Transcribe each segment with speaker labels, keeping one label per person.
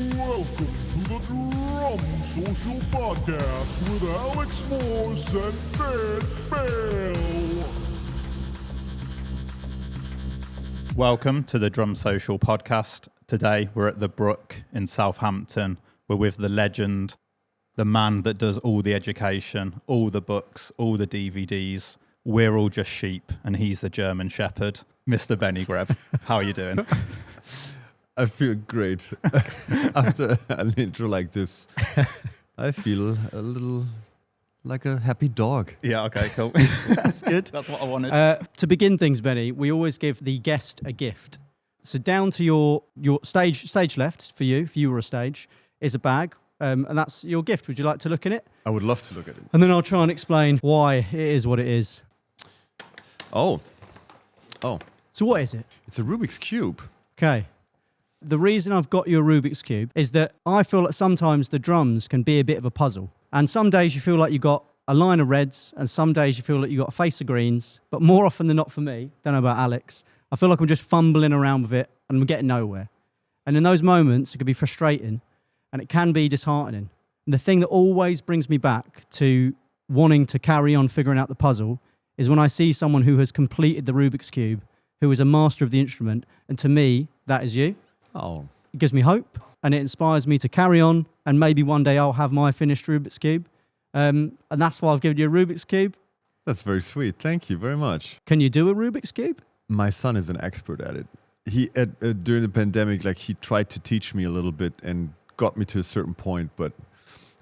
Speaker 1: Welcome to the Drum Social Podcast with Alex Morse and Ben Bell.
Speaker 2: Welcome to the Drum Social Podcast. Today we're at the Brook in Southampton. We're with the legend, the man that does all the education, all the books, all the DVDs. We're all just sheep, and he's the German Shepherd, Mr. Benny Greb. How are you doing?
Speaker 3: I feel great. After an intro like this, I feel a little like a happy dog.
Speaker 2: Yeah, okay, cool.
Speaker 4: That's good.
Speaker 2: That's what I wanted.
Speaker 4: To begin things, Benny, we always give the guest a gift. So down to your stage left for you, if you were a stage, is a bag, and that's your gift. Would you like to look in it?
Speaker 3: I would love to look at it.
Speaker 4: And then I'll try and explain why it is what it is.
Speaker 3: Oh.
Speaker 4: So what is it?
Speaker 3: It's a Rubik's Cube.
Speaker 4: Okay. The reason I've got you a Rubik's Cube is that I feel that sometimes the drums can be a bit of a puzzle. And some days you feel like you've got a line of reds, and some days you feel like you've got a face of greens. But more often than not for me, don't know about Alex, I feel like I'm just fumbling around with it and I'm getting nowhere. And in those moments, it can be frustrating and it can be disheartening. And the thing that always brings me back to wanting to carry on figuring out the puzzle is when I see someone who has completed the Rubik's Cube, who is a master of the instrument. And to me, that is you.
Speaker 3: Oh.
Speaker 4: It gives me hope and it inspires me to carry on, and maybe one day I'll have my finished Rubik's Cube. And that's why I've given you a Rubik's Cube.
Speaker 3: That's very sweet. Thank you very much.
Speaker 4: Can you do a Rubik's Cube?
Speaker 3: My son is an expert at it. He during the pandemic, he tried to teach me a little bit and got me to a certain point, but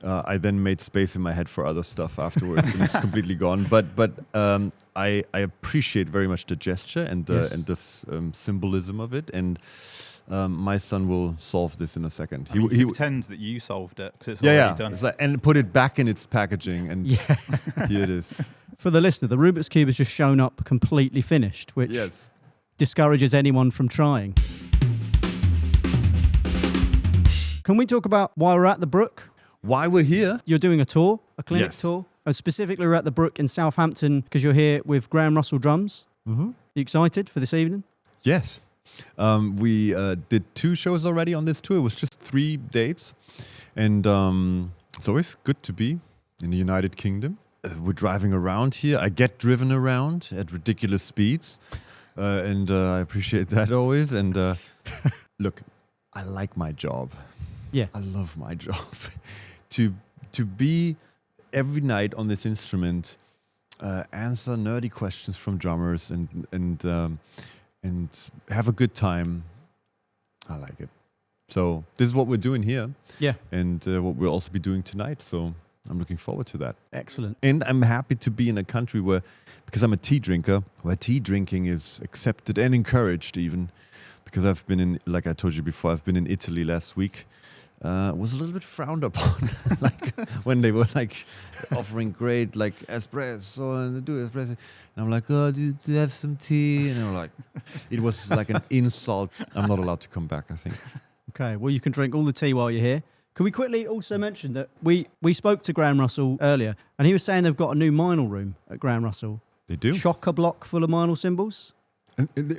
Speaker 3: I then made space in my head for other stuff afterwards, and it's completely gone. But I appreciate very much the gesture and the symbolism of it, and my son will solve this in a second.
Speaker 2: He pretends that you solved it because it's already done.
Speaker 3: It's and put it back in its packaging, and here it is.
Speaker 4: For the listener, the Rubik's Cube has just shown up completely finished, which discourages anyone from trying. Can we talk about why we're at the Brook?
Speaker 3: Why we're here?
Speaker 4: You're doing a tour, a clinic tour. And specifically, we're at the Brook in Southampton because you're here with Graham Russell Drums. Mm-hmm. You excited for this evening?
Speaker 3: Yes. We did 2 shows already on this tour. It was just 3 dates. And it's always good to be in the United Kingdom. We're driving around here. I get driven around at ridiculous speeds. And I appreciate that always. And look, I like my job.
Speaker 4: Yeah.
Speaker 3: I love my job. To be every night on this instrument, answer nerdy questions from drummers and have a good time. I like it. So this is what we're doing here. Yeah. And what we'll also be doing tonight. So I'm looking forward to that.
Speaker 4: Excellent.
Speaker 3: And I'm happy to be in a country where, because I'm a tea drinker, where tea drinking is accepted and encouraged even. Because I've been in, like I told you before, I've been in Italy last week. Was a little bit frowned upon, when they were offering great espresso and do espresso, and I'm like, oh, do you have some tea? And they were like, it was like an insult. I'm not allowed to come back, I think.
Speaker 4: Okay, well, you can drink all the tea while you're here. Can we quickly also mention that we spoke to Graham Russell earlier, and he was saying they've got a new Meinl room at Graham Russell.
Speaker 3: They do?
Speaker 4: Chock-a-block full of Meinl cymbals.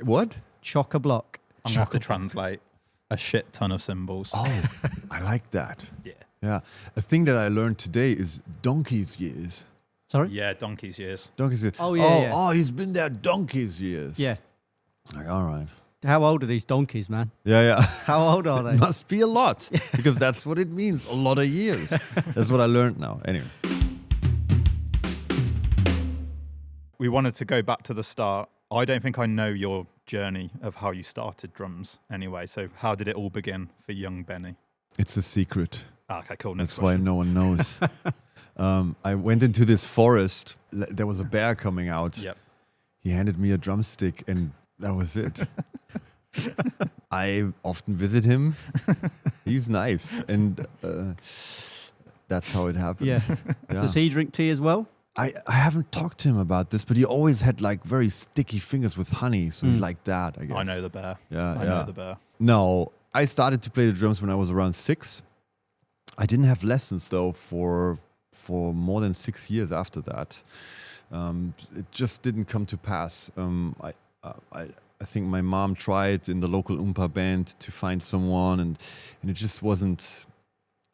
Speaker 3: What?
Speaker 4: Chock-a-block.
Speaker 2: I'm going to have to translate. A shit ton of cymbals.
Speaker 3: Oh, I like that.
Speaker 2: Yeah.
Speaker 3: Yeah. A thing that I learned today is donkey's years.
Speaker 4: Sorry?
Speaker 2: Yeah, donkey's years.
Speaker 3: Donkey's years.
Speaker 4: Oh, yeah.
Speaker 3: Oh, he's been there donkey's years.
Speaker 4: Yeah.
Speaker 3: All right.
Speaker 4: How old are these donkeys, man?
Speaker 3: Yeah.
Speaker 4: How old are they?
Speaker 3: Must be a lot, because that's what it means, a lot of years. That's what I learned now. Anyway.
Speaker 2: We wanted to go back to the start. I don't think I know your journey of how you started drums anyway. So how did it all begin for young Benny?
Speaker 3: It's a secret.
Speaker 2: Okay, cool.
Speaker 3: That's why no one knows. I went into this forest. There was a bear coming out.
Speaker 2: Yep.
Speaker 3: He handed me a drumstick and that was it. I often visit him. He's nice. And that's how it happened.
Speaker 4: Yeah. Does he drink tea as well?
Speaker 3: I haven't talked to him about this, but he always had very sticky fingers with honey, so he liked that, I guess.
Speaker 2: I know the bear.
Speaker 3: Yeah,
Speaker 2: I know the bear.
Speaker 3: No, I started to play the drums when I was around 6. I didn't have lessons though for more than 6 years after that. It just didn't come to pass. I think my mom tried in the local Oompa band to find someone, and it just wasn't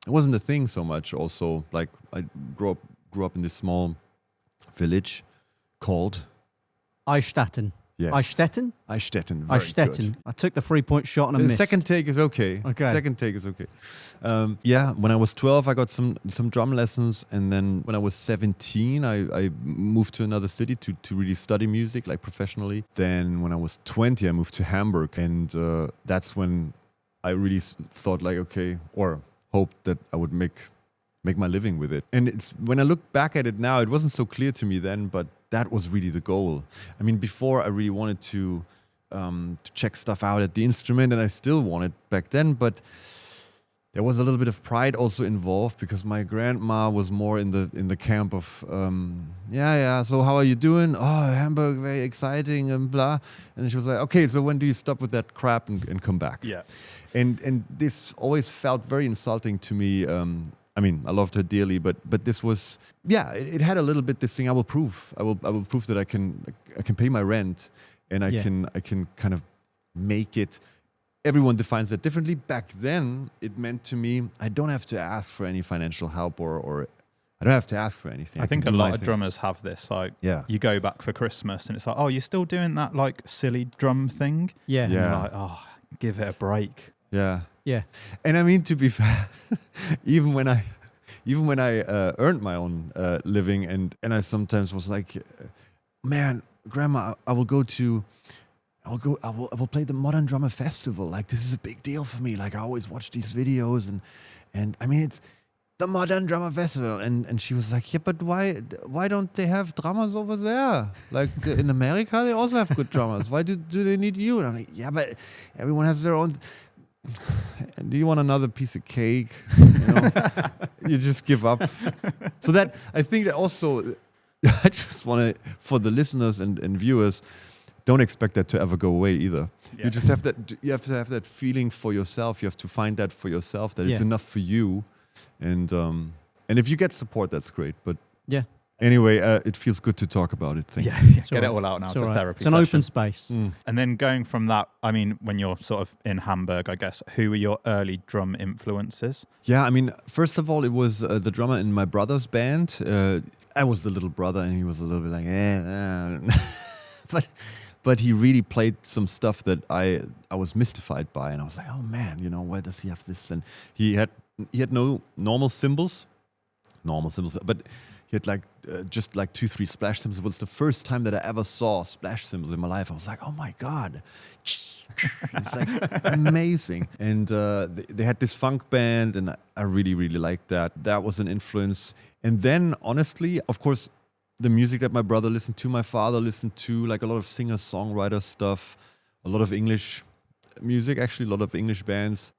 Speaker 3: a thing so much. Also, like I grew up in this small village called
Speaker 4: Eichstätten.
Speaker 3: Yes.
Speaker 4: Eichstätten?
Speaker 3: Eichstätten. Very
Speaker 4: Eichstätten.
Speaker 3: good.
Speaker 4: I took the 3-point shot and I
Speaker 3: The
Speaker 4: missed.
Speaker 3: second take is okay.
Speaker 4: Okay.
Speaker 3: Second take is okay. Yeah, when I was 12, I got some drum lessons, and then when I was 17, I moved to another city to really study music, like professionally. Then when I was 20, I moved to Hamburg, and that's when I really thought, like, okay, or hoped that I would make my living with it. And it's when I look back at it now, it wasn't so clear to me then, but that was really the goal. I mean, before I really wanted to check stuff out at the instrument, and I still wanted back then, but there was a little bit of pride also involved, because my grandma was more in the camp of so how are you doing? Oh, Hamburg, very exciting, and blah. And she was like, okay, so when do you stop with that crap and come back?
Speaker 2: Yeah.
Speaker 3: And this always felt very insulting to me. I mean, I loved her dearly, but this was, it had a little bit this thing. I will prove that I can pay my rent, and I can kind of make it. Everyone defines that differently. Back then, it meant to me, I don't have to ask for any financial help, or I don't have to ask for anything.
Speaker 2: I think
Speaker 3: can
Speaker 2: a
Speaker 3: do
Speaker 2: lot
Speaker 3: my
Speaker 2: of
Speaker 3: thing.
Speaker 2: drummers have this. Like,
Speaker 3: Yeah.
Speaker 2: you go back for Christmas, and it's like, oh, you're still doing that like silly drum thing.
Speaker 4: Yeah.
Speaker 2: And
Speaker 3: Yeah.
Speaker 2: you're like, oh, give it a break.
Speaker 3: Yeah.
Speaker 4: Yeah.
Speaker 3: And I mean, to be fair, even when I earned my own living, and I sometimes was like, man, Grandma, I will play the Modern Drummer Festival. Like, this is a big deal for me. Like, I always watch these videos, and I mean, it's the Modern Drummer Festival. And she was like, yeah, but why don't they have drummers over there? Like, in America, they also have good drummers. Why do they need you? And I'm like, yeah, but everyone has their own. Do you want another piece of cake? You know, you just give up. So that, I think that also, I just want to, for the listeners and viewers, don't expect that to ever go away either.
Speaker 2: Yeah.
Speaker 3: You just have that. You have to have that feeling for yourself. You have to find that for yourself, that it's enough for you. And if you get support, that's great. But
Speaker 4: Yeah.
Speaker 3: anyway, it feels good to talk about it. Thank you.
Speaker 2: Get it all out now. It's a
Speaker 4: all right.
Speaker 2: therapy
Speaker 4: It's an
Speaker 2: session.
Speaker 4: open space.
Speaker 2: And then going from that, I mean, when you're sort of in Hamburg, I guess, who were your early drum influences?
Speaker 3: Yeah, I mean, first of all, it was the drummer in my brother's band. I was the little brother, and he was a little bit like, but he really played some stuff that I was mystified by, and I was like, oh man, you know, why does he have this? And he had no normal cymbals, but he had like just like 2-3 splash cymbals. It was the first time that I ever saw splash cymbals in my life. I was like, oh my god. It's like amazing. And they had this funk band, and I really, really liked that. That was an influence. And then, honestly, of course, the music that my brother listened to, my father listened to, like a lot of singer-songwriter stuff, a lot of English music, actually, a lot of English bands.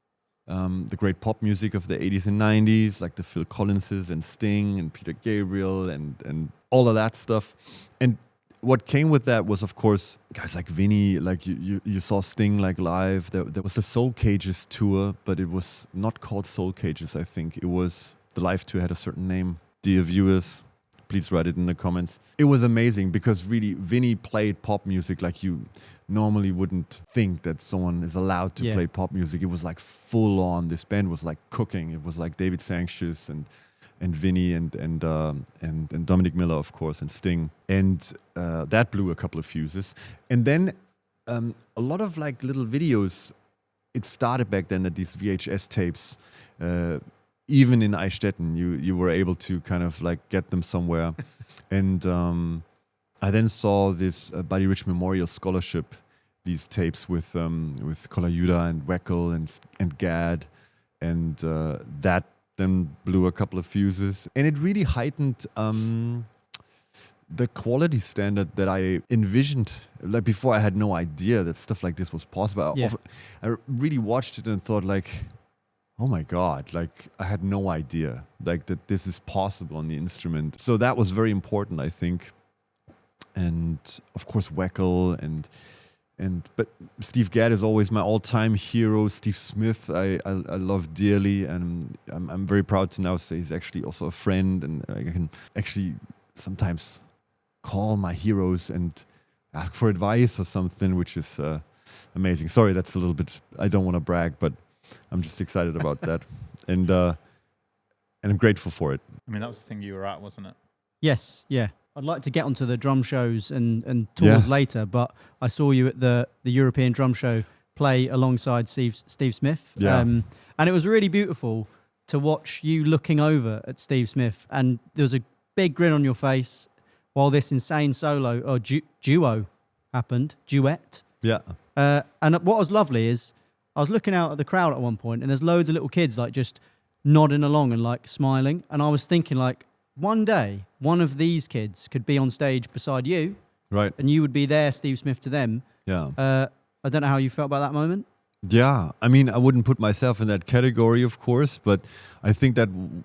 Speaker 3: The great pop music of the 80s and 90s, like the Phil Collinses and Sting and Peter Gabriel and all of that stuff. And what came with that was, of course, guys like Vinny, like you saw Sting like live. There was the Soul Cages tour, but it was not called Soul Cages, I think. It was, the live tour had a certain name. Dear viewers, please write it in the comments. It was amazing because really Vinny played pop music like you normally wouldn't think that someone is allowed to play pop music. It was like full on. This band was like cooking. It was like David Sanchez and Vinny and Dominic Miller, of course, and Sting. And that blew a couple of fuses. And then a lot of like little videos, it started back then at these VHS tapes. Even in Eichstätten, you were able to kind of like get them somewhere. And I then saw this Buddy Rich Memorial Scholarship, these tapes with Kolayuda and Weckel and Gad, and that then blew a couple of fuses. And it really heightened the quality standard that I envisioned. Like before, I had no idea that stuff like this was possible. I really watched it and thought like, oh my God, like I had no idea like that this is possible on the instrument. So that was very important, I think. And of course, Weckel but Steve Gadd is always my all-time hero. Steve Smith, I love dearly, and I'm very proud to now say he's actually also a friend, and I can actually sometimes call my heroes and ask for advice or something, which is amazing. Sorry, that's a little bit. I don't want to brag, but I'm just excited about that, and I'm grateful for it.
Speaker 2: I mean, that was the thing you were at, wasn't it?
Speaker 4: Yes, yeah. I'd like to get onto the drum shows and tours
Speaker 3: Yeah.
Speaker 4: later, but I saw you at the European Drum Show play alongside Steve Smith.
Speaker 3: Yeah.
Speaker 4: And it was really beautiful to watch you looking over at Steve Smith, and there was a big grin on your face while this insane solo or duo happened, duet.
Speaker 3: Yeah.
Speaker 4: And what was lovely is I was looking out at the crowd at one point, and there's loads of little kids like just nodding along and like smiling, and I was thinking like, one day, one of these kids could be on stage beside you,
Speaker 3: Right.
Speaker 4: and you would be there, Steve Smith, to them.
Speaker 3: Yeah.
Speaker 4: I don't know how you felt about that moment.
Speaker 3: Yeah. I mean, I wouldn't put myself in that category, of course, but I think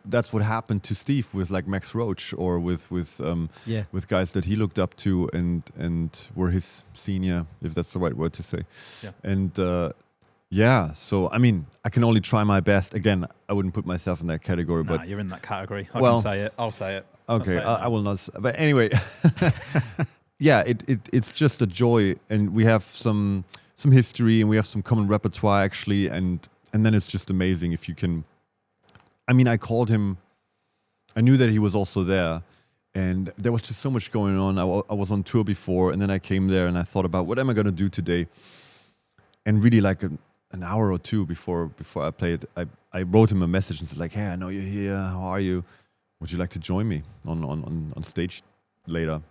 Speaker 3: that's what happened to Steve with like Max Roach or with guys that he looked up to and were his senior, if that's the right word to say.
Speaker 2: Yeah.
Speaker 3: And so I mean, I can only try my best. Again, I wouldn't put myself in that category,
Speaker 2: Nah,
Speaker 3: but
Speaker 2: you're in that category. I
Speaker 3: Well-
Speaker 2: can say it. I'll say it.
Speaker 3: okay,
Speaker 2: I'll say it
Speaker 3: I will not. But anyway, yeah, it's just a joy, and we have some history, and we have some common repertoire actually, and then it's just amazing if you can. I mean, I called him. I knew that he was also there, and there was just so much going on. I was on tour before, and then I came there, and I thought about what am I gonna do today, and really like an hour or two before I played, I wrote him a message and said like, hey, I know you're here. How are you? Would you like to join me on stage later?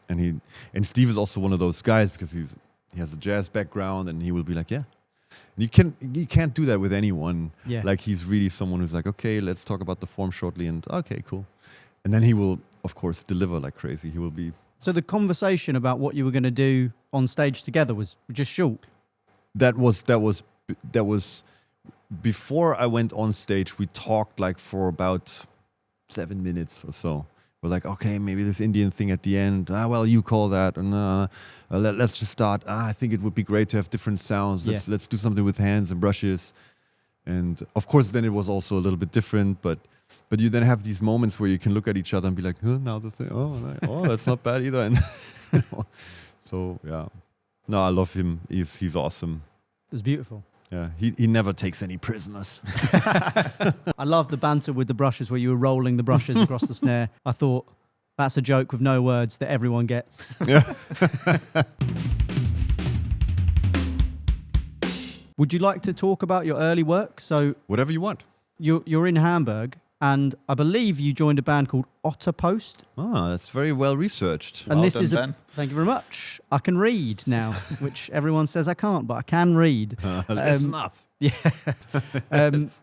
Speaker 3: And Steve is also one of those guys because he has a jazz background, and he will be like, yeah. And you can't do that with anyone.
Speaker 4: Yeah.
Speaker 3: Like he's really someone who's like, okay, let's talk about the form shortly, and okay, cool. And then he will, of course, deliver like crazy. He will be.
Speaker 4: So the conversation about what you were going to do on stage together was just short.
Speaker 3: That was before I went on stage. We talked like for about 7 minutes or so. We're like, okay, maybe this Indian thing at the end. Well, you call that, and let's just start. I think it would be great to have different sounds. Let's do something with hands and brushes. And of course, then it was also a little bit different. But you then have these moments where you can look at each other and be like, now the thing. Oh, that's not bad either. And so yeah, no, I love him. He's awesome.
Speaker 4: It was beautiful.
Speaker 3: Yeah, he never takes any prisoners.
Speaker 4: I love the banter with the brushes where you were rolling the brushes across the snare. I thought that's a joke with no words that everyone gets.
Speaker 3: Yeah.
Speaker 4: Would you like to talk about your early work? So
Speaker 3: Whatever you want.
Speaker 4: you're in Hamburg, and I believe you joined a band ccalled Otter Post.
Speaker 3: Ah, that's very well researched.
Speaker 4: And
Speaker 2: Well
Speaker 4: this
Speaker 2: done,
Speaker 4: is
Speaker 2: Ben.
Speaker 4: thank you very much. I can read now, which everyone says I can't, but I can read.
Speaker 3: Listen up.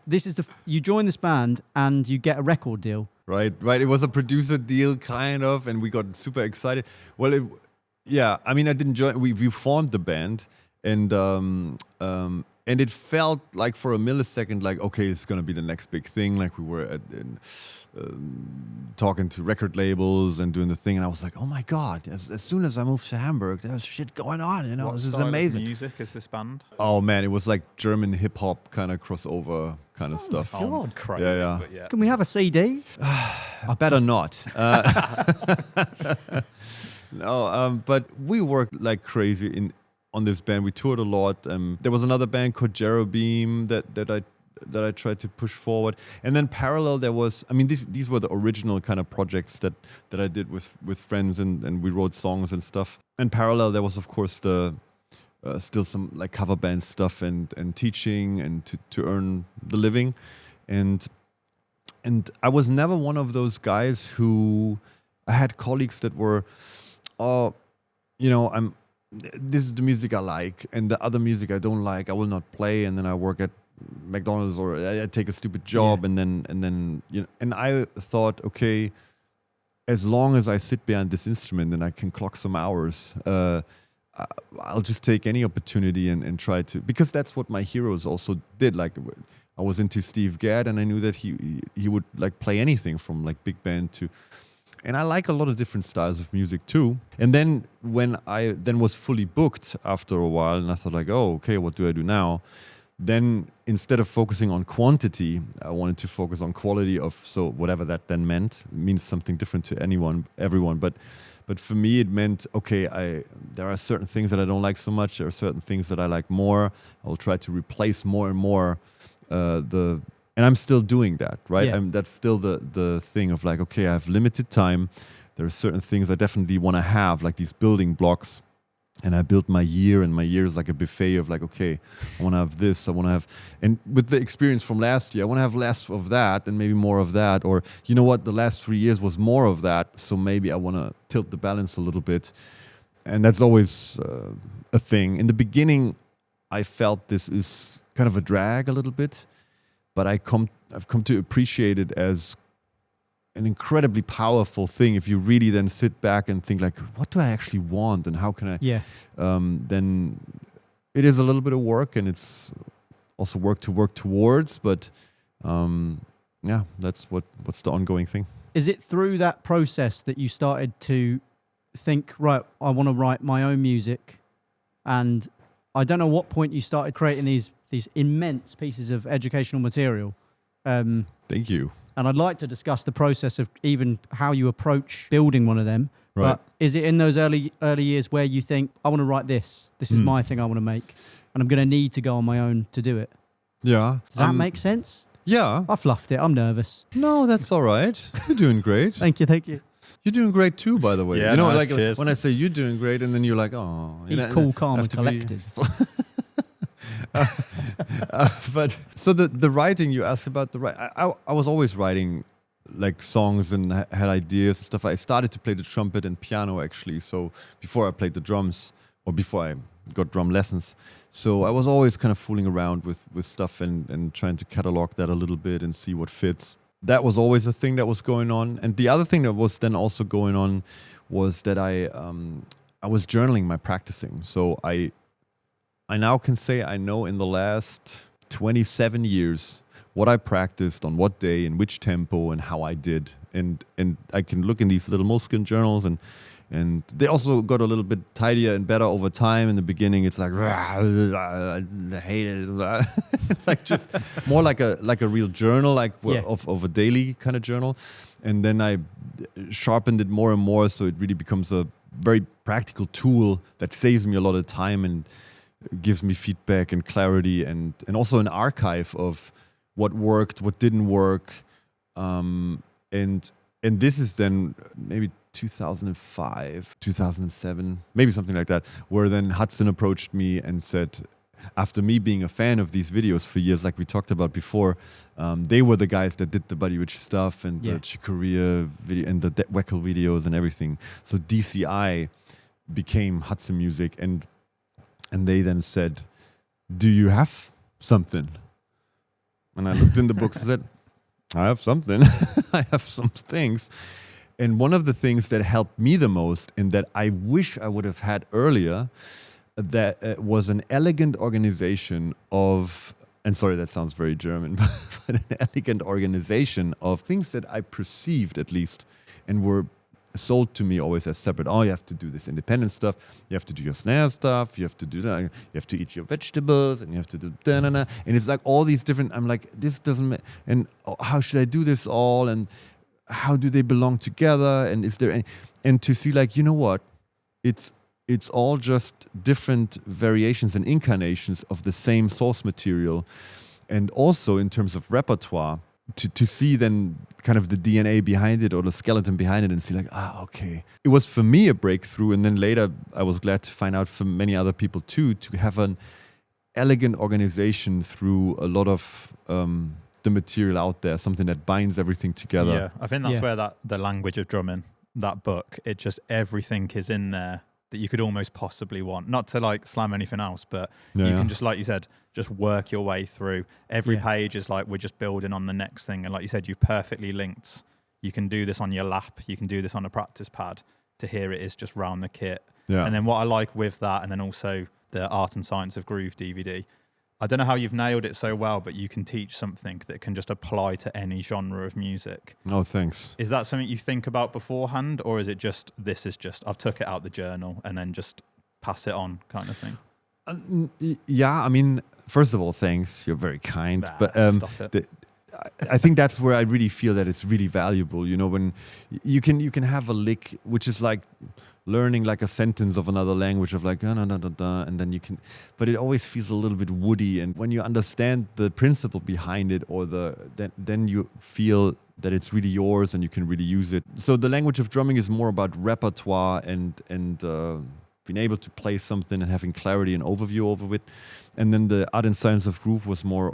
Speaker 4: This is you join this band and you get a record deal.
Speaker 3: Right. It was a producer deal, kind of, and we got super excited. Well, I mean, I didn't join. We formed the band, and it felt like for a millisecond, like, okay, it's gonna be the next big thing. Like we were talking to record labels and doing the thing, and I was like, oh my god! As soon as I moved to Hamburg, there's shit going on. You know,
Speaker 2: What
Speaker 3: this is
Speaker 2: style of
Speaker 3: amazing.
Speaker 2: music is this band?
Speaker 3: Oh man, it was like German hip hop kind of crossover kind of stuff.
Speaker 2: Oh,
Speaker 4: God.
Speaker 2: crazy.
Speaker 3: Yeah.
Speaker 2: But yeah.
Speaker 4: Can we have a CD?
Speaker 3: Better not. No, but we worked like crazy on this band. We toured a lot. There was another band called Jerobeam that I tried to push forward, and then parallel there was. I mean, these were the original kind of projects that I did with friends, and we wrote songs and stuff. And parallel there was, of course, the still some like cover band stuff and teaching and to earn the living, and I was never one of those guys who I had colleagues that were, this is the music I like, and the other music I don't like, I will not play, and then I work at McDonald's or I take a stupid job, and then and I thought, okay, as long as I sit behind this instrument and I can clock some hours, I'll just take any opportunity and try to, because that's what my heroes also did. Like I was into Steve Gadd, and I knew that he would like play anything from like big band to. And I like a lot of different styles of music too. And then when I was fully booked after a while, and I thought like, oh, okay, what do I do now? then instead of focusing on quantity, I wanted to focus on quality of, so whatever that then meant. It means something different to everyone. But for me, it meant, okay, there are certain things that I don't like so much. There are certain things that I like more. I will try to replace more and more and I'm still doing that, right?
Speaker 4: Yeah.
Speaker 3: That's still the thing of like, okay, I have limited time. There are certain things I definitely want to have, like these building blocks. And I built my year, and my year is like a buffet of like, okay, I want to have this, I want to have, and with the experience from last year, I want to have less of that and maybe more of that. Or, you know what, the last 3 years was more of that, so maybe I want to tilt the balance a little bit. And that's always a thing. In the beginning, I felt this is kind of a drag a little bit, but I've come to appreciate it as an incredibly powerful thing if you really then sit back and think like, what do I actually want and how can I?
Speaker 4: Yeah.
Speaker 3: Then it is a little bit of work, and it's also work to work towards. But yeah, that's what's the ongoing thing.
Speaker 4: Is it through that process that you started to think, right, I want to write my own music? And I don't know what point you started creating these immense pieces of educational material.
Speaker 3: Thank you.
Speaker 4: And I'd like to discuss the process of even how you approach building one of them.
Speaker 3: Right.
Speaker 4: But is it in those early years where you think, I want to write this? This is my thing I want to make. And I'm going to need to go on my own to do it.
Speaker 3: Yeah.
Speaker 4: Does that make sense?
Speaker 3: Yeah.
Speaker 4: I fluffed it. I'm nervous.
Speaker 3: No, that's all right. You're doing great.
Speaker 4: Thank you.
Speaker 3: You're doing great too, by the way.
Speaker 2: Yeah,
Speaker 3: you know,
Speaker 2: nice,
Speaker 3: like
Speaker 2: cheers.
Speaker 3: when I say you're doing great, and then you're like, oh,
Speaker 4: He's cool, calm, and collected.
Speaker 3: But so the writing you asked about, I was always writing like songs and had ideas and stuff. I started to play the trumpet and piano actually. So before I played the drums, or before I got drum lessons. So I was always kind of fooling around with stuff and trying to catalog that a little bit and see what fits. That was always a thing that was going on. And the other thing that was then also going on was that I was journaling my practicing. So I now can say I know in the last 27 years what I practiced on what day, in which tempo, and how I did. And I can look in these little Moleskine journals, and they also got a little bit tidier and better over time. In the beginning, it's like, I hate it. Like just more like a real journal, like of a daily kind of journal. And then I sharpened it more and more, so it really becomes a very practical tool that saves me a lot of time and gives me feedback and clarity, and also an archive of what worked, what didn't work. And this is then maybe 2005, 2007, maybe something like that, where then Hudson approached me and said, after me being a fan of these videos for years, like we talked about before, they were the guys that did the Buddy Rich stuff and the Chicoria video and the Weckel videos and everything. So DCI became Hudson Music, and they then said, do you have something? And I looked in the books and said, I have something. I have some things. And one of the things that helped me the most, and that I wish I would have had earlier, that was an elegant organization of, and sorry, that sounds very German, but an elegant organization of things that I perceived at least, and were sold to me always as separate. Oh, you have to do this independent stuff. You have to do your snare stuff. You have to do that. You have to eat your vegetables, and you have to do da-na-na. And it's like all these different. I'm like, this doesn't. And how should I do this all? And how do they belong together? And is there any? And to see like, you know what? It's all just different variations and incarnations of the same source material. And also in terms of repertoire, to see then kind of the DNA behind it, or the skeleton behind it, and see like, okay. It was for me a breakthrough, and then later I was glad to find out for many other people too, to have an elegant organization through a lot of the material out there, something that binds everything together.
Speaker 2: Yeah, I think that's where the language of drumming, that book, it just, everything is in there that you could almost possibly want. Not to like slam anything else, but you can just, like you said, just work your way through. Every page is like, we're just building on the next thing. And like you said, you've perfectly linked. You can do this on your lap. You can do this on a practice pad. To hear it is just round the kit. Yeah. And then what I like with that, and then also the Art and Science of Groove DVD, I don't know how you've nailed it so well, but you can teach something that can just apply to any genre of music.
Speaker 3: Oh, thanks.
Speaker 2: Is that something you think about beforehand, or is it just, I've took it out the journal and then just pass it on kind of thing?
Speaker 3: Yeah, I mean, first of all, thanks. You're very kind.
Speaker 2: Nah,
Speaker 3: But
Speaker 2: stop it.
Speaker 3: I think that's where I really feel that it's really valuable. You know, when you can have a lick, which is like learning like a sentence of another language of like, and then you can, but it always feels a little bit woody. And when you understand the principle behind it, or then you feel that it's really yours and you can really use it. So the language of drumming is more about repertoire and being able to play something and having clarity and overview over it. And then the art and science of groove was more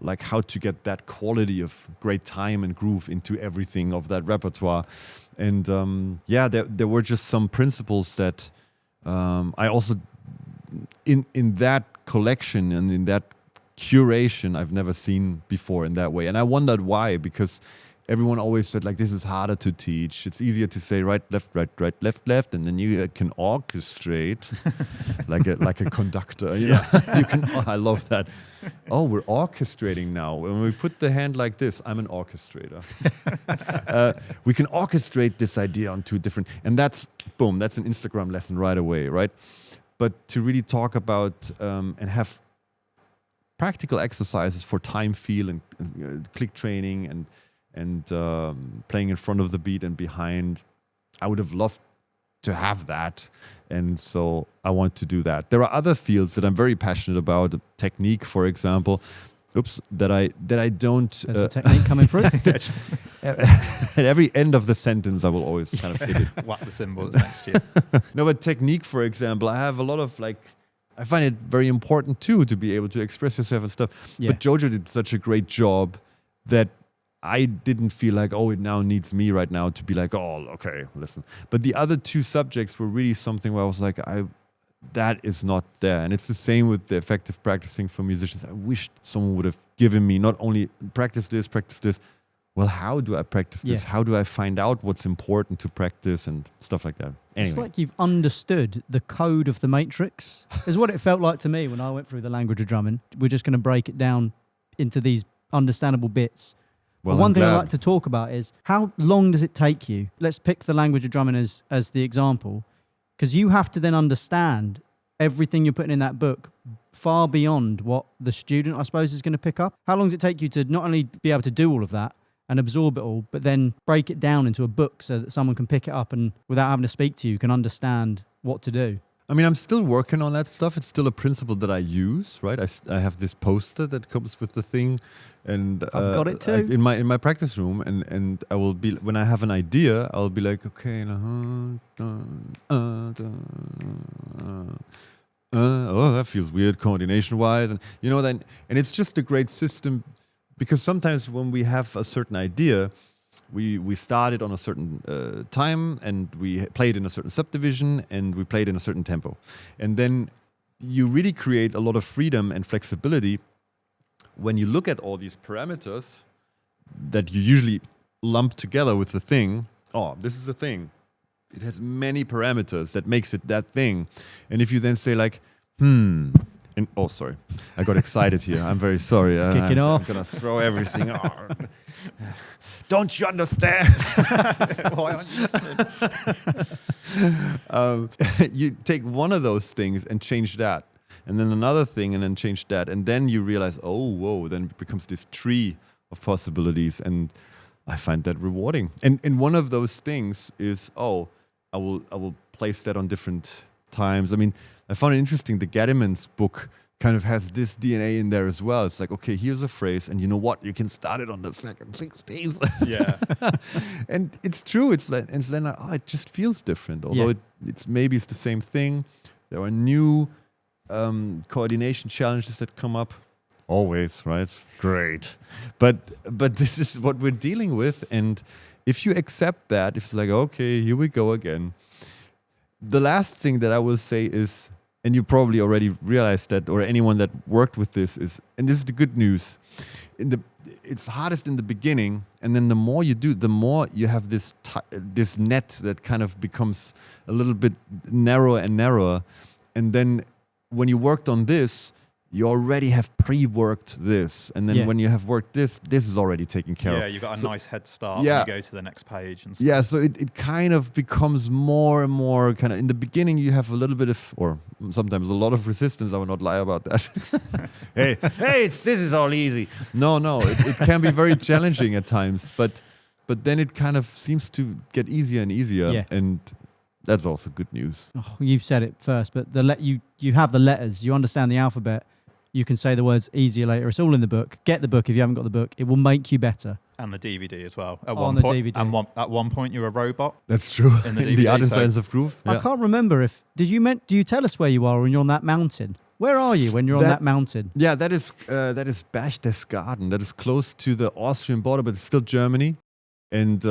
Speaker 3: like how to get that quality of great time and groove into everything of that repertoire. And there were just some principles that I also in that collection and in that curation I've never seen before in that way. And I wondered why, because everyone always said like, this is harder to teach. It's easier to say right, left, left, and then you can orchestrate like a conductor. You know? You can. Oh, I love that. Oh, we're orchestrating now. When we put the hand like this, I'm an orchestrator. We can orchestrate this idea on two different, and that's boom. That's an Instagram lesson right away, right? But to really talk about and have practical exercises for time feel and click training and playing in front of the beat and behind. I would have loved to have that. And so I want to do that. There are other fields that I'm very passionate about. Technique, for example. That I don't...
Speaker 4: There's a technique coming through.
Speaker 3: At every end of the sentence, I will always kind of hit it.
Speaker 2: Whack the cymbals next to you.
Speaker 3: No, but technique, for example, I have a lot of like... I find it very important too to be able to express yourself and stuff.
Speaker 4: Yeah.
Speaker 3: But Jojo did such a great job that I didn't feel like, oh, it now needs me right now to be like, oh, okay, listen. But the other two subjects were really something where I was like, that is not there. And it's the same with the effective practicing for musicians. I wish someone would have given me not only practice this. Well, how do I practice this?
Speaker 4: Yeah.
Speaker 3: How do I find out what's important to practice and stuff like that? Anyway.
Speaker 4: It's like you've understood the code of the matrix, is what it felt like to me when I went through the language of drumming. We're just going to break it down into these understandable bits.
Speaker 3: Well,
Speaker 4: One
Speaker 3: I'm
Speaker 4: thing I
Speaker 3: glad.
Speaker 4: like to talk about is how long does it take you? Let's pick the language of drumming as the example, because you have to then understand everything you're putting in that book far beyond what the student, I suppose, is going to pick up. How long does it take you to not only be able to do all of that and absorb it all, but then break it down into a book so that someone can pick it up and without having to speak to you can understand what to do?
Speaker 3: I mean, I'm still working on that stuff. It's still a principle that I use, right? I have this poster that comes with the thing, and
Speaker 4: I've got it too.
Speaker 3: in my practice room, and I will be, when I have an idea, I'll be like, okay, oh, that feels weird coordination wise, and you know, then, and it's just a great system, because sometimes when we have a certain idea, we started on a certain time, and we played in a certain subdivision, and we played in a certain tempo. And then you really create a lot of freedom and flexibility when you look at all these parameters that you usually lump together with the thing. Oh, this is a thing. It has many parameters that makes it that thing. And if you then say like, and oh, sorry, I got excited here. I'm very sorry.
Speaker 4: Let's kick it off.
Speaker 3: I'm gonna throw everything out. Don't you understand?
Speaker 2: Why aren't you listening?
Speaker 3: You take one of those things and change that, and then another thing, and then change that, and then you realize, oh, whoa! Then it becomes this tree of possibilities, and I find that rewarding. And one of those things is, oh, I will place that on different times. I mean, I found it interesting. The Gattiman's book kind of has this DNA in there as well. It's like, okay, here's a phrase, and you know what? You can start it on the second 16th.
Speaker 2: Yeah.
Speaker 3: And it's true. It's like, oh, it just feels different. Although it's maybe it's the same thing. There are new coordination challenges that come up. Always, right? Great. But this is what we're dealing with. And if you accept that, if it's like, okay, here we go again. The last thing that I will say is, and you probably already realized that, or anyone that worked with this is, and this is the good news, it's hardest in the beginning, and then the more you do, the more you have this net that kind of becomes a little bit narrower and narrower. And then when you worked on this, you already have pre-worked this, and then when you have worked this is already taken care of.
Speaker 2: Yeah, you've got a nice head start
Speaker 3: yeah.
Speaker 2: when you go to the next page and stuff.
Speaker 3: Yeah, so it kind of becomes more and more kind of, in the beginning you have a little bit of, or sometimes a lot of resistance. I will not lie about that. hey, this is all easy. No, it can be very challenging at times, but then it kind of seems to get easier and easier, and that's also good news.
Speaker 4: Oh, you said it first, but you have the letters, you understand the alphabet. You can say the words easier later. It's all in the book. Get the book if you haven't got the book. It will make you better.
Speaker 2: And the DVD as well. At
Speaker 4: DVD.
Speaker 2: And at one point, you're a robot.
Speaker 3: That's true.
Speaker 2: In the,
Speaker 3: in the Art and Science of Groove.
Speaker 4: I can't remember if do you tell us where you are when you're on that mountain? Where are you when you're on that mountain?
Speaker 3: Yeah, that is Berchtesgaden. That is close to the Austrian border, but it's still Germany. And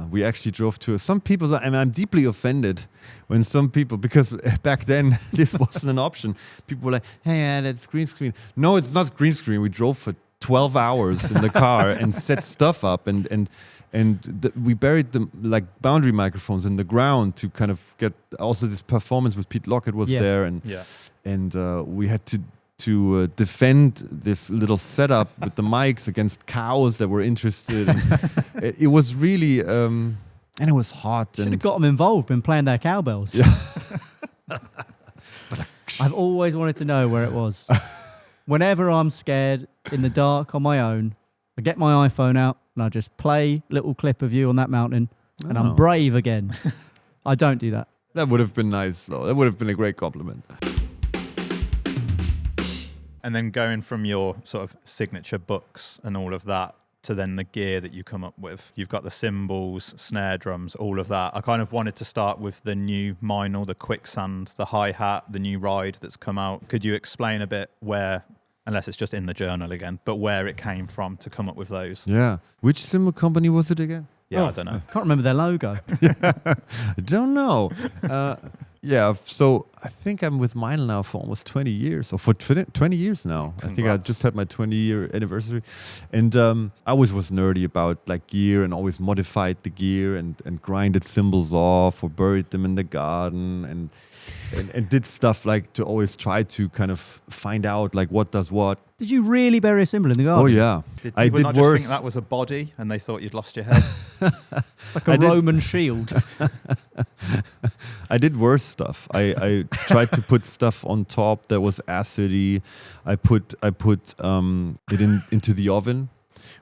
Speaker 3: we actually drove to some people. And I'm deeply offended when some people, because back then this wasn't an option. People were like, "Hey, that's green screen." No, it's not green screen. We drove for 12 hours in the car and set stuff up, and we buried the boundary microphones in the ground to kind of get also this performance with Pete Lockett was there, and we had to defend this little setup with the mics against cows that were interested. And it was really, and it was hot.
Speaker 4: Should have got them involved in playing their cowbells.
Speaker 3: Yeah.
Speaker 4: I've always wanted to know where it was. Whenever I'm scared in the dark on my own, I get my iPhone out and I just play a little clip of you on that mountain, and I'm brave again. I don't do that.
Speaker 3: That would have been nice, though. That would have been a great compliment.
Speaker 2: And then going from your sort of signature books and all of that to then the gear that you come up with. You've got the cymbals, snare drums, all of that. I kind of wanted to start with the new Meinl, the quicksand, the hi-hat, the new ride that's come out. Could you explain a bit where, unless it's just in the journal again, but where it came from to come up with those?
Speaker 3: Yeah. Which cymbal company was it again?
Speaker 2: Yeah, I don't know.
Speaker 4: Can't remember their logo.
Speaker 3: I don't know. So I think I'm with Meinl now for almost 20 years, or for 20 years now.
Speaker 2: Congrats.
Speaker 3: I think I just had my 20-year anniversary. And I always was nerdy about gear, and always modified the gear and grinded cymbals off or buried them in the garden and did stuff to always try to kind of find out what does what.
Speaker 4: Did you really bury a cymbal in the garden?
Speaker 3: Oh yeah.
Speaker 2: I did not worse. Just think that was a body and they thought you'd lost your head?
Speaker 4: Like a Roman shield.
Speaker 3: I did worse stuff. I tried to put stuff on top that was acidy. I put it into the oven,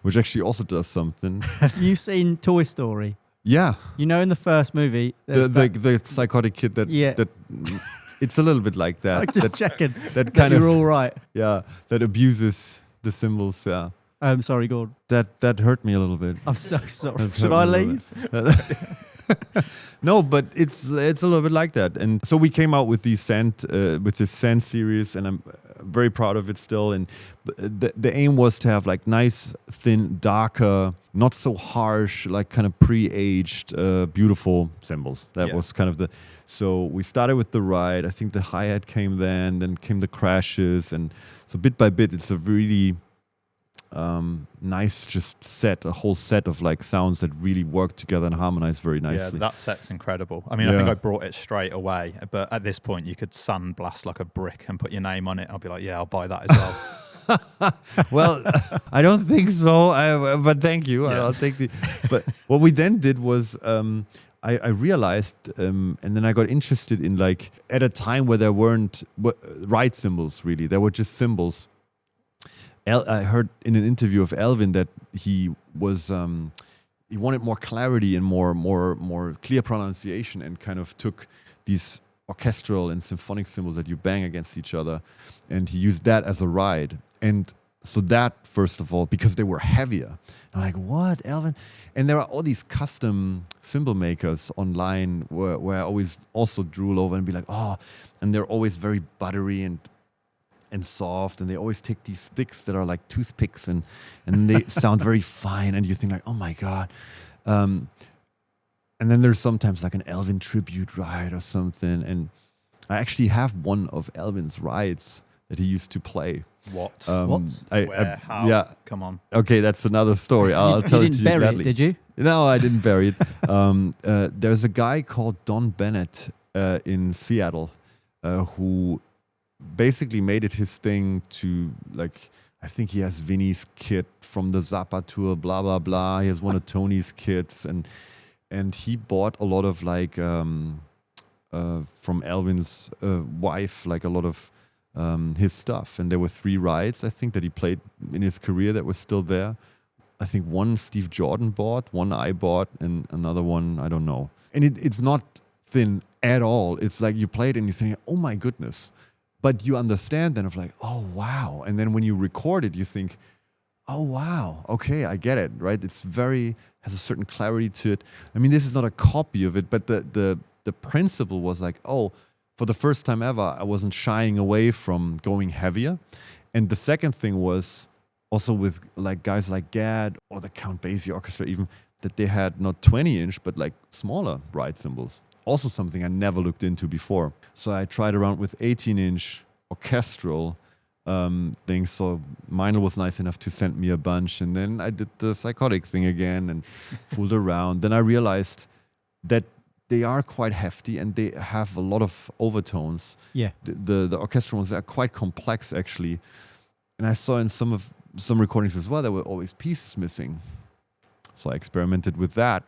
Speaker 3: which actually also does something.
Speaker 4: Have you seen Toy Story?
Speaker 3: Yeah.
Speaker 4: You know, in the first movie,
Speaker 3: the psychotic kid that it's a little bit like that.
Speaker 4: I'm just checking
Speaker 3: that kind
Speaker 4: you're
Speaker 3: of
Speaker 4: all right.
Speaker 3: Yeah, that abuses the cymbals. Yeah.
Speaker 4: I'm sorry, Gordon.
Speaker 3: That hurt me a little bit.
Speaker 4: I'm so sorry. Should I leave?
Speaker 3: No, but it's a little bit like that. And so we came out with this sand series, and I'm very proud of it still. And the aim was to have nice, thin, darker, not so harsh, kind of pre-aged, beautiful cymbals. That was kind of so we started with the ride. I think the hi-hat came then came the crashes. And so bit by bit, it's a really nice a whole set of sounds that really work together and harmonize very nicely.
Speaker 2: Yeah, that set's incredible. I mean, I think I brought it straight away, but at this point you could sandblast like a brick and put your name on it. I'll be like, yeah, I'll buy that as well.
Speaker 3: Well, I don't think so, but thank you.
Speaker 2: Yeah.
Speaker 3: I'll take but what we then did was I realized, and then I got interested in at a time where there weren't ride cymbals really, there were just cymbals. I heard in an interview of Elvin that he was he wanted more clarity and more clear pronunciation, and kind of took these orchestral and symphonic cymbals that you bang against each other, and he used that as a ride. And so that, first of all, because they were heavier. I'm like, what, Elvin? And there are all these custom cymbal makers online where I always also drool over and be like, oh, and they're always very buttery and soft, and they always take these sticks that are like toothpicks, and they sound very fine, and you think oh my God. And then there's sometimes an Elvin tribute ride or something, and I actually have one of Elvin's rides that he used to play.
Speaker 2: What?
Speaker 3: Where?
Speaker 2: How?
Speaker 3: Yeah.
Speaker 2: Come on.
Speaker 3: Okay, that's another story. I'll tell it to you
Speaker 4: bury
Speaker 3: gladly.
Speaker 4: it, did you?
Speaker 3: No, I didn't bury it. There's a guy called Don Bennett in Seattle who basically made it his thing to like. I think he has Vinny's kit from the Zappa tour, blah blah blah. He has one of Tony's kits, and he bought a lot of like from Alvin's wife, like a lot of his stuff. And there were 3 rides, I think, that he played in his career that were still there. I think one Steve Jordan bought, one I bought, and another one I don't know. And it's not thin at all. It's like you play it and you think, oh my goodness. But you understand then of like, oh, wow. And then when you record it, you think, oh, wow. Okay, I get it, right? It's has a certain clarity to it. I mean, this is not a copy of it, but the principle was like, oh, for the first time ever, I wasn't shying away from going heavier. And the second thing was also with like guys like Gad or the Count Basie Orchestra even, that they had not 20-inch, but like smaller ride cymbals. Also something I never looked into before. So I tried around with 18-inch orchestral things. So Meinl was nice enough to send me a bunch. And then I did the psychotic thing again and fooled around. Then I realized that they are quite hefty and they have a lot of overtones.
Speaker 4: Yeah.
Speaker 3: The orchestral ones are quite complex actually. And I saw in some recordings as well, there were always pieces missing. So I experimented with that.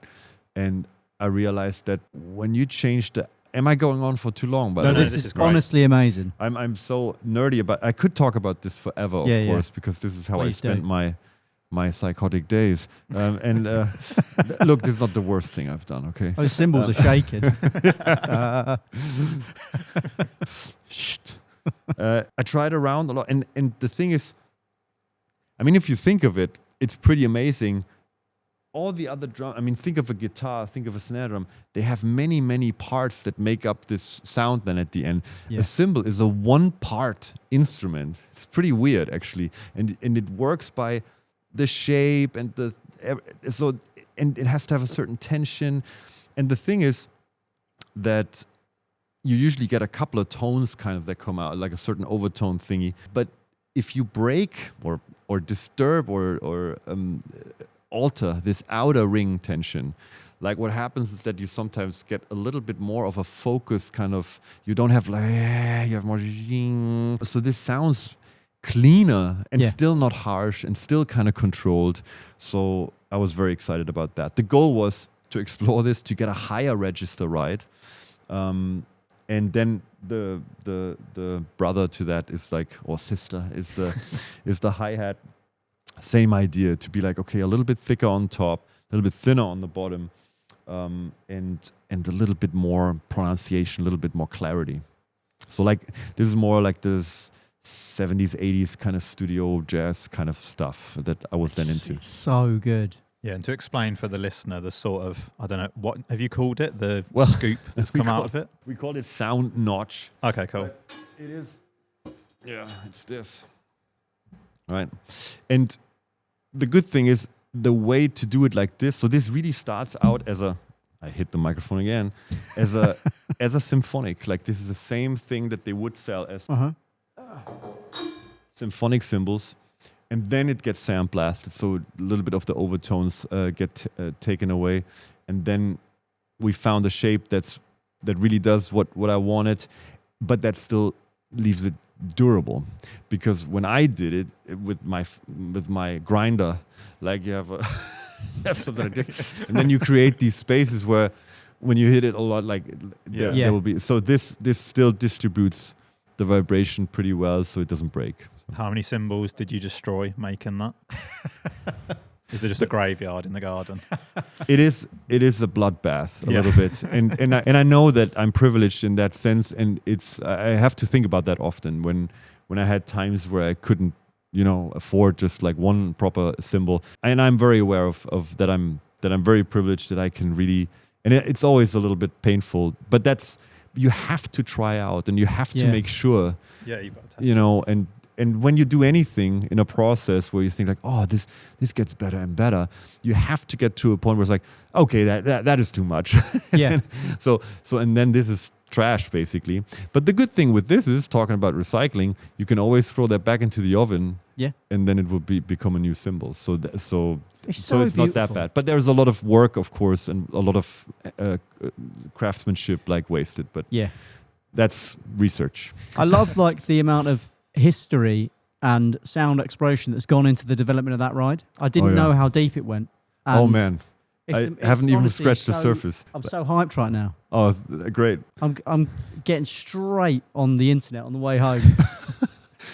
Speaker 3: And I realized that when you change am I going on for too long?
Speaker 4: No, this is honestly amazing.
Speaker 3: I'm so nerdy about. I could talk about this forever, of course, because this is how I spent my psychotic days. Look, this is not the worst thing I've done. Okay,
Speaker 4: those cymbals are shaking.
Speaker 3: I tried around a lot, and the thing is, I mean, if you think of it, it's pretty amazing. All the other drum, I mean, think of a guitar, think of a snare drum. They have many, many parts that make up this sound then at the end. Yeah. A cymbal is a one-part instrument. It's pretty weird, actually. And it works by the shape and and it has to have a certain tension. And the thing is that you usually get a couple of tones kind of that come out, like a certain overtone thingy. But if you break or disturb or alter this outer ring tension, like what happens is that you sometimes get a little bit more of a focus kind of, you don't have like, you have more, so this sounds cleaner and still not harsh and still kind of controlled. So I was very excited about that. The goal was to explore this, to get a higher register ride. And then the brother to that is like, or sister is the hi-hat. Same idea, to be like, okay, a little bit thicker on top, a little bit thinner on the bottom, and a little bit more pronunciation, a little bit more clarity. So like this is more like this 70s, 80s kind of studio jazz kind of stuff that I was then into.
Speaker 4: So good.
Speaker 2: Yeah, and to explain for the listener, the sort of, I don't know, what have you called it? The scoop that's come out of it?
Speaker 3: We call it sound notch.
Speaker 2: Okay, cool.
Speaker 3: But it is, it's this. Right. And the good thing is the way to do it like this. So this really starts out as I hit the microphone again, as a symphonic. Like this is the same thing that they would sell as symphonic cymbals. And then it gets sandblasted. So a little bit of the overtones get taken away. And then we found a shape that really does what I wanted, but that still leaves it durable. Because when I did it with my grinder, like you have have something like this, and then you create these spaces where when you hit it a lot, like there will be. So this still distributes the vibration pretty well, so it doesn't break. So.
Speaker 2: How many cymbals did you destroy making that? Is it just a graveyard in the garden?
Speaker 3: It is a bloodbath a little bit, and I know that I'm privileged in that sense, and I have to think about that often when I had times where I couldn't, afford just like one proper cymbal, and I'm very aware of that. I'm very privileged that I can really, and it's always a little bit painful, but you have to try out and you have to make sure.
Speaker 2: Yeah, you got to test.
Speaker 3: And when you do anything in a process where you think like, oh, this gets better and better, you have to get to a point where it's like, okay, that is too much.
Speaker 4: Yeah.
Speaker 3: And then this is trash basically. But the good thing with this is, talking about recycling, you can always throw that back into the oven. Yeah. And then it will become a new cymbal. So it's not that bad. But there's a lot of work, of course, and a lot of craftsmanship like wasted. But That's research.
Speaker 4: I love like the amount of history and sound exploration that's gone into the development of that ride. I didn't know how deep it went.
Speaker 3: Oh man,
Speaker 4: it's
Speaker 3: haven't even
Speaker 4: honestly
Speaker 3: scratched the surface.
Speaker 4: I'm so hyped right now.
Speaker 3: Oh, great.
Speaker 4: I'm getting straight on the internet on the way home.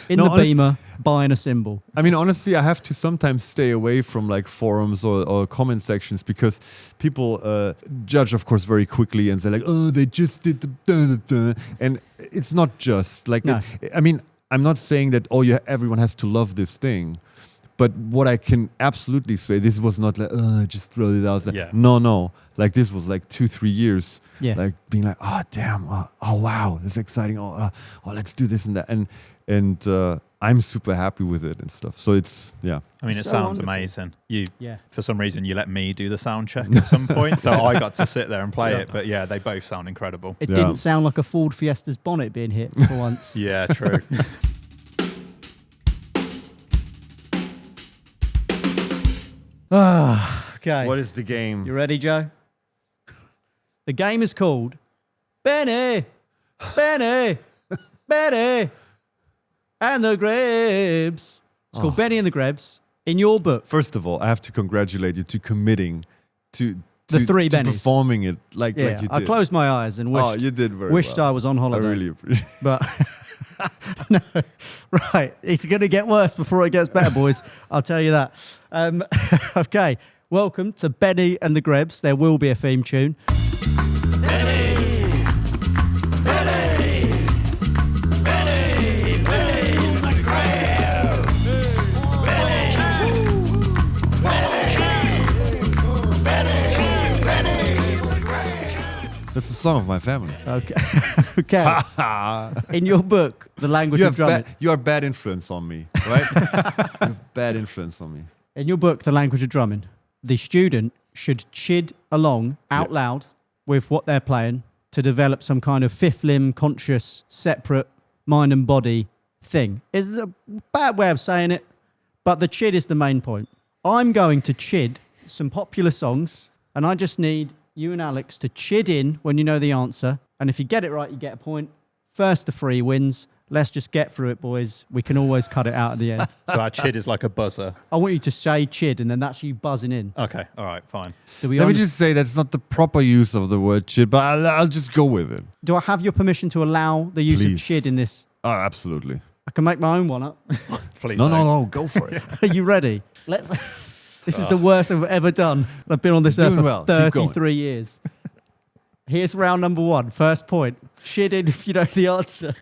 Speaker 4: In
Speaker 3: No,
Speaker 4: the
Speaker 3: honest-
Speaker 4: Beamer, buying a cymbal.
Speaker 3: I mean, honestly, I have to sometimes stay away from like forums or comment sections because people judge, of course, very quickly and say like, oh, they just did the da-da-da. And it's not just like,
Speaker 4: No.
Speaker 3: I mean, I'm not saying that, oh, yeah, everyone has to love this thing. But what I can absolutely say, this was not like, just throw it out.
Speaker 2: Yeah.
Speaker 3: No. Like this was like 2-3 years.
Speaker 4: Yeah.
Speaker 3: Like being like, oh, damn. Oh, wow. This is exciting. Oh, let's do this and that. And I'm super happy with it and stuff. So it's, yeah.
Speaker 2: I mean, it
Speaker 4: So
Speaker 2: sounds
Speaker 4: wonderful.
Speaker 2: amazing.
Speaker 4: Yeah.
Speaker 2: For some reason, you let me do the sound check at some point, so I got to sit there and play it. But yeah, they both sound incredible.
Speaker 4: It
Speaker 3: Yeah.
Speaker 4: didn't sound like a Ford Fiesta's bonnet being hit for once.
Speaker 2: Yeah, true.
Speaker 4: Okay.
Speaker 3: What is the game?
Speaker 4: You ready, Joe? The game is called Benny, and the Grebs. It's called Benny and the Grebs. In your book,
Speaker 3: First of all, I have to congratulate you to committing to
Speaker 4: The three
Speaker 3: to
Speaker 4: Bennies.
Speaker 3: performing it like you did.
Speaker 4: I closed my eyes and wished,
Speaker 3: Oh, you did very
Speaker 4: wished
Speaker 3: well.
Speaker 4: I was on
Speaker 3: I
Speaker 4: holiday.
Speaker 3: really appreciate it.
Speaker 4: But no, right. It's going to get worse before it gets better, boys. I'll tell you that. Okay. Welcome to Benny and the Grebs. There will be a theme tune.
Speaker 3: That's the song of my family.
Speaker 4: Okay. Okay. In your book, The Language
Speaker 3: You
Speaker 4: of
Speaker 3: have
Speaker 4: Drumming.
Speaker 3: you are bad influence on me, right? You have bad influence on me.
Speaker 4: In your book, The Language of Drumming, the student should chid along out loud with what they're playing to develop some kind of fifth limb, conscious, separate mind and body thing. It's a bad way of saying it, but the chid is the main point. I'm going to chid some popular songs, and I just need you and Alex to chid in when you know the answer. And if you get it right, you get a point. First to three wins. Let's just get through it, boys. We can always cut it out at the end.
Speaker 2: So our chid is like a buzzer.
Speaker 4: I want you to say chid, and then that's you buzzing in.
Speaker 2: Okay, all right, fine.
Speaker 4: Do we
Speaker 3: Let me
Speaker 4: under-
Speaker 3: just say that's not the proper use of the word chid, but I'll just go with it.
Speaker 4: Do I have your permission to allow the use
Speaker 3: Please.
Speaker 4: of chid in this?
Speaker 3: Oh, absolutely.
Speaker 4: I can make my own one up.
Speaker 2: Please
Speaker 3: No,
Speaker 2: don't.
Speaker 3: go for it.
Speaker 4: Are you ready? Let's. This is the worst I've ever done. I've been on this earth
Speaker 3: Doing
Speaker 4: for
Speaker 3: well. Keep going.
Speaker 4: 33 years. Here's round number one. First point. Chid in if you know the answer.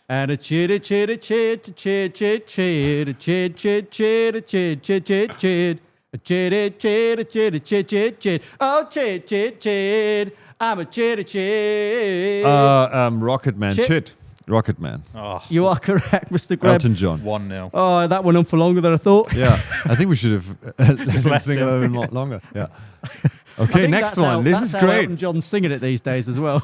Speaker 4: And a chid, a chid, a chid, a chid, chid, chid, a chid, chid, chid, a chid, chid, chid, chid, a chid, a chid, a chid, a chid, chid, chid. Oh, chid, chid, chid. I'm a chid, a chid.
Speaker 3: Rocket Man.
Speaker 4: Chid.
Speaker 3: Chid. Rocket Man.
Speaker 2: Oh,
Speaker 4: You are correct, Mr. Greb.
Speaker 3: Elton John.
Speaker 2: 1-0.
Speaker 4: Oh, that went on for longer than I thought.
Speaker 3: Yeah, I think we should have let him
Speaker 2: left
Speaker 3: sing a
Speaker 2: him.
Speaker 3: little bit longer. Yeah.
Speaker 4: I
Speaker 3: Okay,
Speaker 4: think
Speaker 3: next
Speaker 4: that's how-
Speaker 3: one. This
Speaker 4: that's
Speaker 3: is
Speaker 4: how
Speaker 3: great.
Speaker 4: Elton John's singing it these days as well.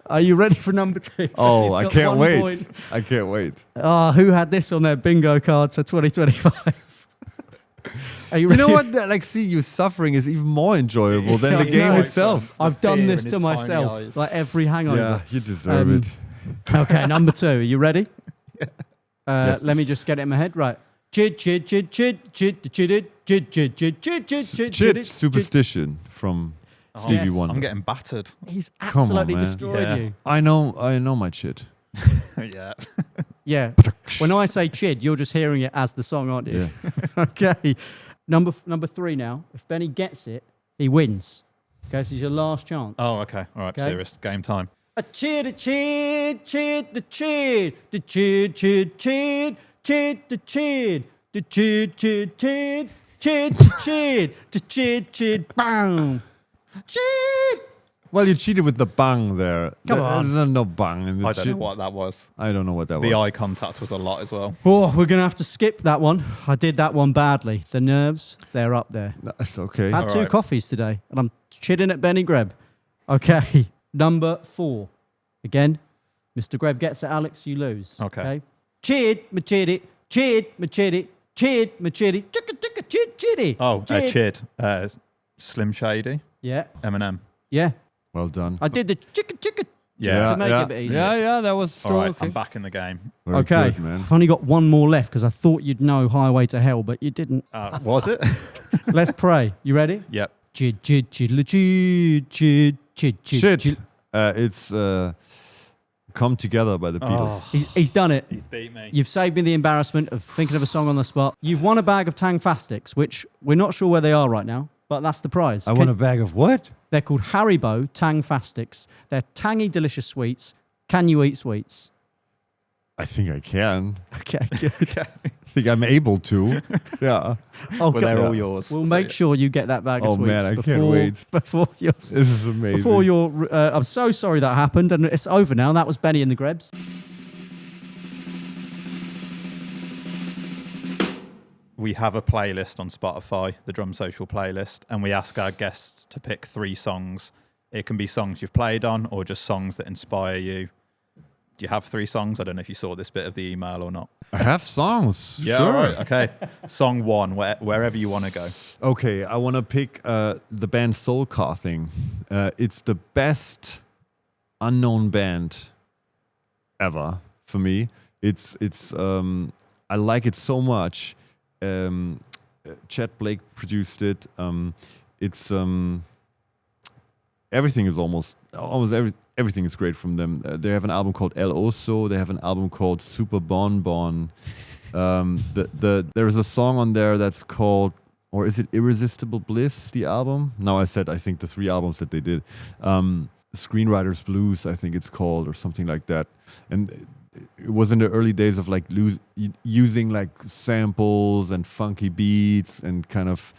Speaker 4: Are you ready for number two?
Speaker 3: Oh,
Speaker 4: He's
Speaker 3: I
Speaker 4: got
Speaker 3: can't
Speaker 4: 1
Speaker 3: wait.
Speaker 4: point.
Speaker 3: I can't wait.
Speaker 4: Who had this on their bingo cards for 2025? Are you
Speaker 3: You
Speaker 4: ready?
Speaker 3: know what? Like, see, you suffering is even more enjoyable than the
Speaker 4: I
Speaker 3: game
Speaker 4: know.
Speaker 3: itself.
Speaker 4: I've
Speaker 2: The
Speaker 4: done
Speaker 2: fear
Speaker 4: this
Speaker 2: in
Speaker 4: to
Speaker 2: his tiny
Speaker 4: myself,
Speaker 2: eyes.
Speaker 4: like every hangover.
Speaker 3: Yeah, you deserve
Speaker 4: Um,
Speaker 3: it.
Speaker 4: Okay, number two. Are you ready?
Speaker 3: Yes.
Speaker 4: Let me just get it in my head. Right. Chid, chid, chid, chid, chid, chid, chid, chid, chid, chid, chid,
Speaker 3: Chid Superstition from Stevie
Speaker 2: I'm
Speaker 3: Wonder.
Speaker 2: getting battered.
Speaker 4: He's
Speaker 3: Come on,
Speaker 4: absolutely
Speaker 3: man.
Speaker 4: destroyed
Speaker 2: Yeah.
Speaker 4: you.
Speaker 3: I know my chid.
Speaker 2: Yeah.
Speaker 4: Yeah. When I say chid, you're just hearing it as the song, aren't you?
Speaker 3: Yeah.
Speaker 4: Okay. Number three now. If Benny gets it, he wins. Okay, this is your last chance.
Speaker 2: Oh, okay. All right,
Speaker 4: Okay.
Speaker 2: serious. Game time.
Speaker 4: A chid, chid, the chid, the chid, chid, chid, chid, the chid, the chid, chid, chid, chid, the chid, the chid, chid, bang. Chid.
Speaker 3: Well, you cheated with the bang there.
Speaker 4: Come on.
Speaker 3: There's no bang in the
Speaker 2: I don't
Speaker 3: chid.
Speaker 2: know what that was.
Speaker 3: I don't know what that
Speaker 2: The
Speaker 3: was.
Speaker 2: eye contact was a lot as well.
Speaker 4: Oh, we're going to have to skip that one. I did that one badly. The nerves, they're up there.
Speaker 3: That's okay.
Speaker 4: I had
Speaker 2: All
Speaker 4: 2
Speaker 2: right.
Speaker 4: coffees today, and I'm chidding at Benny Greb. Okay, number 4. Again, Mr. Greb gets it, Alex, you lose.
Speaker 2: Okay.
Speaker 4: Chid, machidi, chid, machidi, chid, machidi, chicka, chicka, chid, chiddy.
Speaker 2: Oh, Chid. Slim Shady.
Speaker 4: Yeah,
Speaker 2: Eminem.
Speaker 4: yeah.
Speaker 3: Well done.
Speaker 4: I did the chicka
Speaker 2: Yeah.
Speaker 4: to make it a bit easier.
Speaker 3: Yeah, that was still
Speaker 2: All right,
Speaker 3: okay.
Speaker 2: I'm back in the game.
Speaker 3: Very
Speaker 4: Okay,
Speaker 3: good, man.
Speaker 4: I've only got one more left because I thought you'd know Highway to Hell, but you didn't.
Speaker 2: Was it?
Speaker 4: Let's pray. You ready?
Speaker 2: Yep.
Speaker 4: Chid, chid, chid, chid, chid, chid, chid,
Speaker 3: Shit.
Speaker 4: chid.
Speaker 3: It's Come Together by the Beatles.
Speaker 4: He's done it.
Speaker 2: He's beat me.
Speaker 4: You've saved me the embarrassment of thinking of a song on the spot. You've won a bag of Tang Fastics, which we're not sure where they are right now, but that's the prize.
Speaker 3: I want a bag of what?
Speaker 4: They're called Haribo Tang Fastics. They're tangy, delicious sweets. Can you eat sweets?
Speaker 3: I think I can.
Speaker 4: Okay, good.
Speaker 3: I think I'm able to. Yeah.
Speaker 4: Oh,
Speaker 2: Well,
Speaker 4: God.
Speaker 2: they're all yours.
Speaker 4: We'll
Speaker 2: so
Speaker 4: make
Speaker 2: yeah.
Speaker 4: sure you get that bag of
Speaker 3: Oh,
Speaker 4: sweets.
Speaker 3: man, I can't wait.
Speaker 4: Before you're...
Speaker 3: This is amazing.
Speaker 4: Before you're... I'm so sorry that happened, and it's over now. That was Benny and the Grebs.
Speaker 2: We have a playlist on Spotify, the Drum Social playlist, and we ask our guests to pick 3 songs. It can be songs you've played on or just songs that inspire you. Do you have 3 songs? I don't know if you saw this bit of the email or not.
Speaker 3: I have songs.
Speaker 2: Yeah,
Speaker 3: sure.
Speaker 2: all right. Okay. Song 1, wherever you want to go.
Speaker 3: Okay, I want to pick the band Soul Coughing. It's the best unknown band ever for me. It's I like it so much. Chet Blake produced it. It's everything is almost everything is great from them. They have an album called El Oso. They have an album called Super Bon Bon. There is a song on there that's called, or is it Irresistible Bliss, the album? No, I think the 3 albums that they did. Screenwriter's Blues, I think it's called, or something like that. And it was in the early days of like using like samples and funky beats and kind of,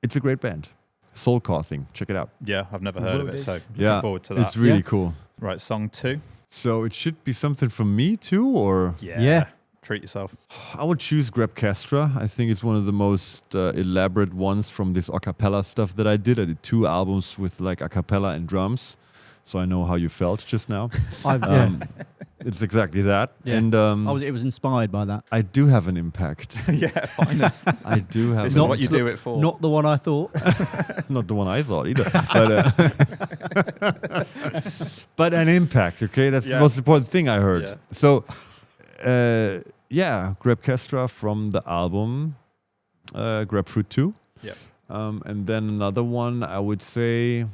Speaker 3: it's a great band. Soul Coughing, check it out.
Speaker 2: Yeah, I've never heard of it, so looking
Speaker 3: Yeah,
Speaker 2: forward to that.
Speaker 3: it's really
Speaker 4: Yeah.
Speaker 3: cool.
Speaker 2: Right, song 2.
Speaker 3: So it should be something from me too, or
Speaker 4: Yeah.
Speaker 2: Treat yourself.
Speaker 3: I would choose Grabcastra. I think it's one of the most elaborate ones from this a cappella stuff that I did. I did 2 albums with like a cappella and drums, so I know how you felt just now. It's exactly that.
Speaker 4: Yeah.
Speaker 3: And
Speaker 4: It was inspired by that.
Speaker 3: I do have an impact.
Speaker 2: Yeah, finally.
Speaker 3: I do have
Speaker 2: This
Speaker 3: an
Speaker 2: is what you do it for.
Speaker 4: Not the one I thought.
Speaker 3: Not the one I thought either, but an impact. Okay, that's the
Speaker 2: Yeah.
Speaker 3: most important thing I heard.
Speaker 2: Yeah.
Speaker 3: So, Grabcastra from the album Grapefruit 2.
Speaker 2: Yeah.
Speaker 3: And then another one, I would say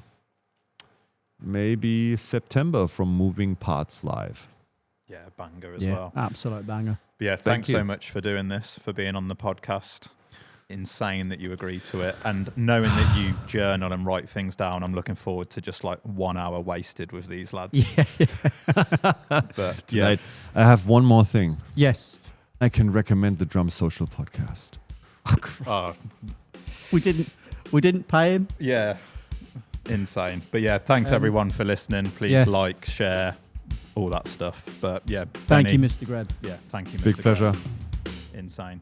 Speaker 3: maybe September from Moving Parts Live.
Speaker 2: Yeah, banger as well.
Speaker 4: Absolute banger.
Speaker 2: But yeah,
Speaker 3: Thank
Speaker 2: thanks
Speaker 3: you.
Speaker 2: so much for doing this, for being on the podcast. Insane that you agreed to it. And knowing that you journal and write things down, I'm looking forward to just like 1 hour wasted with these lads.
Speaker 4: Yeah.
Speaker 2: But yeah,
Speaker 3: Tonight, I have one more thing.
Speaker 4: Yes.
Speaker 3: I can recommend the Drum Social podcast.
Speaker 2: oh,
Speaker 4: We didn't pay him.
Speaker 2: yeah, insane. But yeah, thanks everyone for listening. Please
Speaker 4: yeah.
Speaker 2: like, share, all that stuff. But yeah,
Speaker 4: Thank
Speaker 2: Benny,
Speaker 4: you, Mr. Greb.
Speaker 2: Yeah, thank you, Mr.
Speaker 3: Big pleasure.
Speaker 2: Greb. Insane.